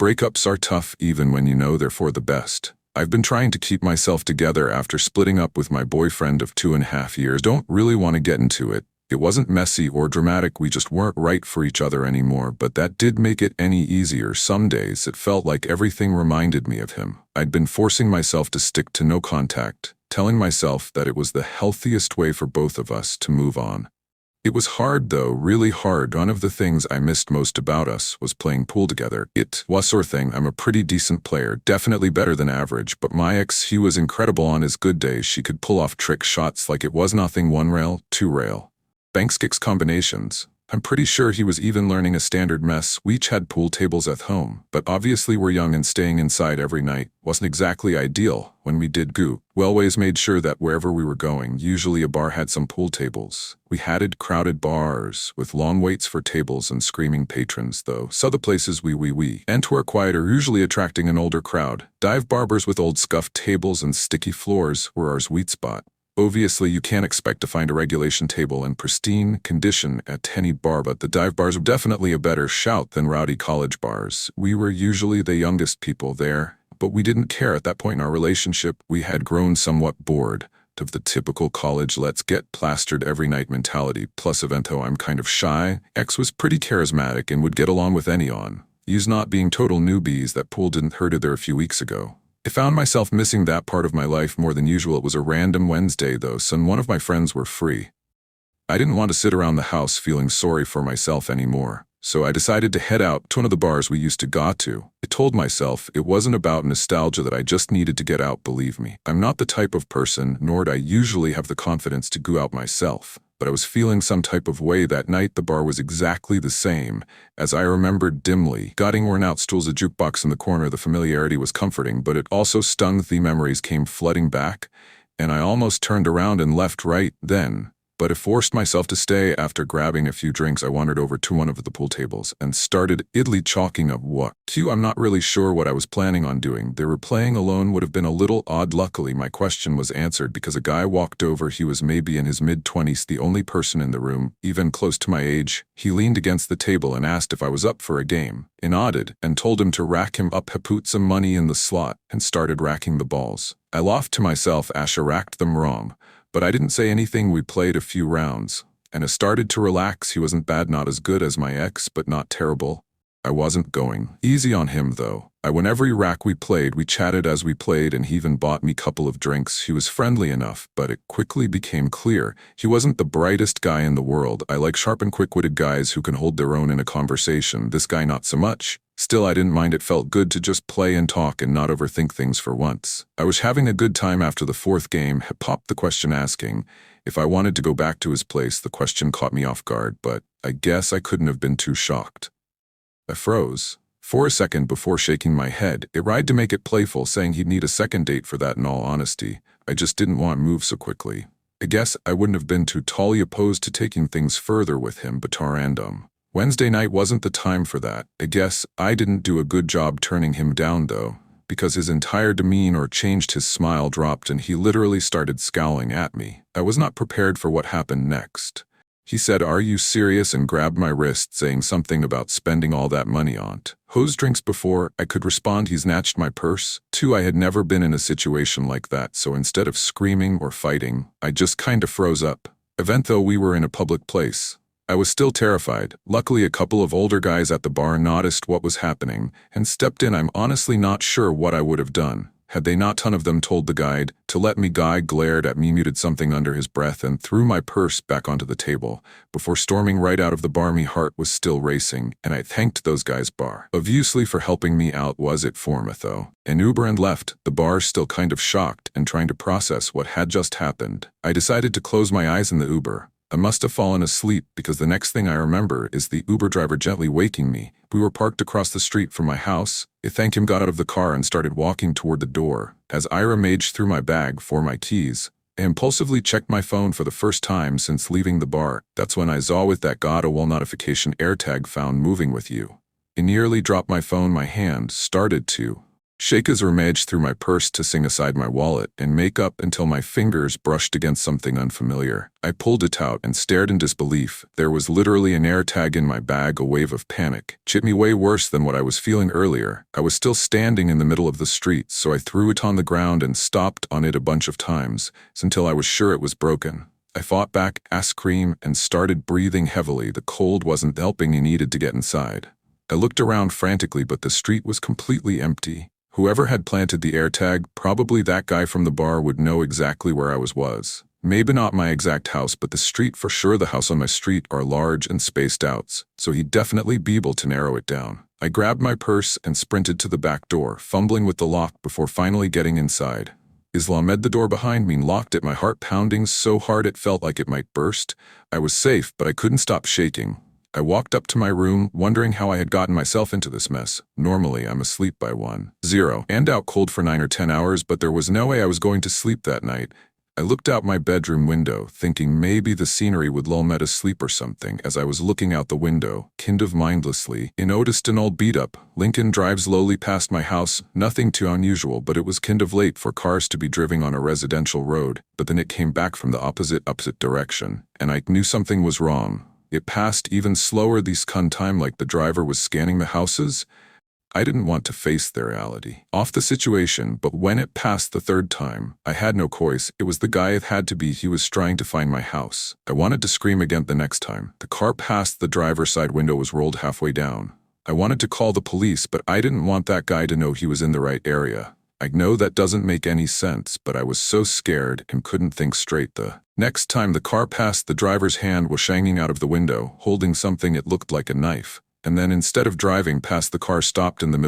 Breakups are tough even when you know they're for the best. I've been trying to keep myself together after splitting up with my boyfriend of 2.5 years. Don't really want to get into it. It wasn't messy or dramatic, we just weren't right for each other anymore, but that did make it any easier. Some days it felt like everything reminded me of him. I'd been forcing myself to stick to no contact, telling myself that it was the healthiest way for both of us to move on. It was hard though, really hard. One of the things I missed most about us was playing pool together. It was sort of thing. I'm a pretty decent player, definitely better than average, but my ex, he was incredible on his good days. She could pull off trick shots like it was nothing. 1 rail, 2 rail. Banks kicks combinations. I'm pretty sure he was even learning a standard mess. We each had pool tables at home, but obviously we're young and staying inside every night wasn't exactly ideal. When we did go, we always made sure that wherever we were going, usually a bar had some pool tables. We had crowded bars with long waits for tables and screaming patrons, though. So the places we enter quieter, usually attracting an older crowd. Dive barbers with old scuffed tables and sticky floors were our sweet spot. Obviously, you can't expect to find a regulation table in pristine condition at any bar, but the dive bars were definitely a better shout than rowdy college bars. We were usually the youngest people there, but we didn't care at that point in our relationship. We had grown somewhat bored of the typical college let's get plastered every night mentality. Plus, even though I'm kind of shy, ex was pretty charismatic and would get along with anyone. He's not being total newbies. That pool didn't hurt it there a few weeks ago. I found myself missing that part of my life more than usual. It was a random Wednesday though, so one of my friends were free. I didn't want to sit around the house feeling sorry for myself anymore, so I decided to head out to one of the bars we used to go to. I told myself it wasn't about nostalgia, that I just needed to get out. Believe me, I'm not the type of person, nor do I usually have the confidence to go out myself. But I was feeling some type of way that night. The bar was exactly the same as I remembered dimly. Getting worn out stools, a jukebox in the corner. The familiarity was comforting, but it also stung. The memories came flooding back, and I almost turned around and left right then. But I forced myself to stay. After grabbing a few drinks, I wandered over to one of the pool tables and started idly chalking up what to. I'm not really sure what I was planning on doing. They were playing alone, would have been a little odd. Luckily, my question was answered because a guy walked over. He was maybe in his mid-20s, the only person in the room, even close to my age. He leaned against the table and asked if I was up for a game. I nodded and told him to rack him up. He put some money in the slot and started racking the balls. I laughed to myself. Asha racked them wrong. But I didn't say anything. We played a few rounds, and I started to relax. He wasn't bad, not as good as my ex, but not terrible. I wasn't going easy on him, though. Won every rack we played. We chatted as we played, and he even bought me a couple of drinks. He was friendly enough, but it quickly became clear he wasn't the brightest guy in the world. I like sharp and quick-witted guys who can hold their own in a conversation. This guy, not so much. Still, I didn't mind. It felt good to just play and talk and not overthink things for once. I was having a good time. After the 4th game, he popped the question asking if I wanted to go back to his place. The question caught me off guard, but I guess I couldn't have been too shocked. I froze for a second before shaking my head. I tried to make it playful, saying he'd need a second date for that. In all honesty, I just didn't want to move so quickly. I guess I wouldn't have been totally opposed to taking things further with him, but random Wednesday night wasn't the time for that. I guess I didn't do a good job turning him down though, because his entire demeanor changed. His smile dropped and he literally started scowling at me. I was not prepared for what happened next. He said, "Are you serious?" and grabbed my wrist, saying something about spending all that money on hose drinks. Before I could respond, he snatched my purse. I had never been in a situation like that, so instead of screaming or fighting, I just kinda froze up. Even though we were in a public place, I was still terrified. Luckily, a couple of older guys at the bar noticed what was happening and stepped in. I'm honestly not sure what I would have done had they not. Ton of them told the guide to let me. Guy glared at me, muted something under his breath, and threw my purse back onto the table before storming right out of the bar. My heart was still racing, and I thanked those guys obviously for helping me out. Was it for me though? An Uber and left the bar, still kind of shocked and trying to process what had just happened. I decided to close my eyes in the Uber. I must have fallen asleep because the next thing I remember is the Uber driver gently waking me. We were parked across the street from my house. I thanked him, got out of the car, and started walking toward the door. As I rummaged through my bag for my keys, I impulsively checked my phone for the first time since leaving the bar. That's when I saw with that got a wall notification, AirTag found moving with you. I nearly dropped my phone. My hand started to shake as rummage through my purse to sing aside my wallet, and make up until my fingers brushed against something unfamiliar. I pulled it out and stared in disbelief. There was literally an AirTag in my bag. A wave of panic hit me, way worse than what I was feeling earlier. I was still standing in the middle of the street, so I threw it on the ground and stopped on it a bunch of times, until I was sure it was broken. I fought back, asked cream, and started breathing heavily. The cold wasn't helping. I needed to get inside. I looked around frantically, but the street was completely empty. Whoever had planted the AirTag, probably that guy from the bar, would know exactly where I was. Maybe not my exact house, but the street for sure. The house on my street are large and spaced out, so he'd definitely be able to narrow it down. I grabbed my purse and sprinted to the back door, fumbling with the lock before finally getting inside. Islamed, the door behind me, locked it, my heart pounding so hard it felt like it might burst. I was safe, but I couldn't stop shaking. I walked up to my room, wondering how I had gotten myself into this mess. Normally, I'm asleep by 1:00 and out cold for 9 or 10 hours, but there was no way I was going to sleep that night. I looked out my bedroom window, thinking maybe the scenery would lull me to sleep or something. As I was looking out the window, kind of mindlessly, I noticed an old beat-up Lincoln drive slowly past my house. Nothing too unusual, but it was kind of late for cars to be driving on a residential road. But then it came back from the opposite direction, and I knew something was wrong. It passed even slower this time, like the driver was scanning the houses. I didn't want to face the reality of the situation, but when it passed the third time, I had no choice. It was the guy. It had to be. He was trying to find my house. I wanted to scream again the next time. The car past the driver's side window was rolled halfway down. I wanted to call the police, but I didn't want that guy to know he was in the right area. I know that doesn't make any sense, but I was so scared and couldn't think straight. The next time the car passed, the driver's hand was hanging out of the window, holding something. It looked like a knife. And then instead of driving past, the car stopped in the middle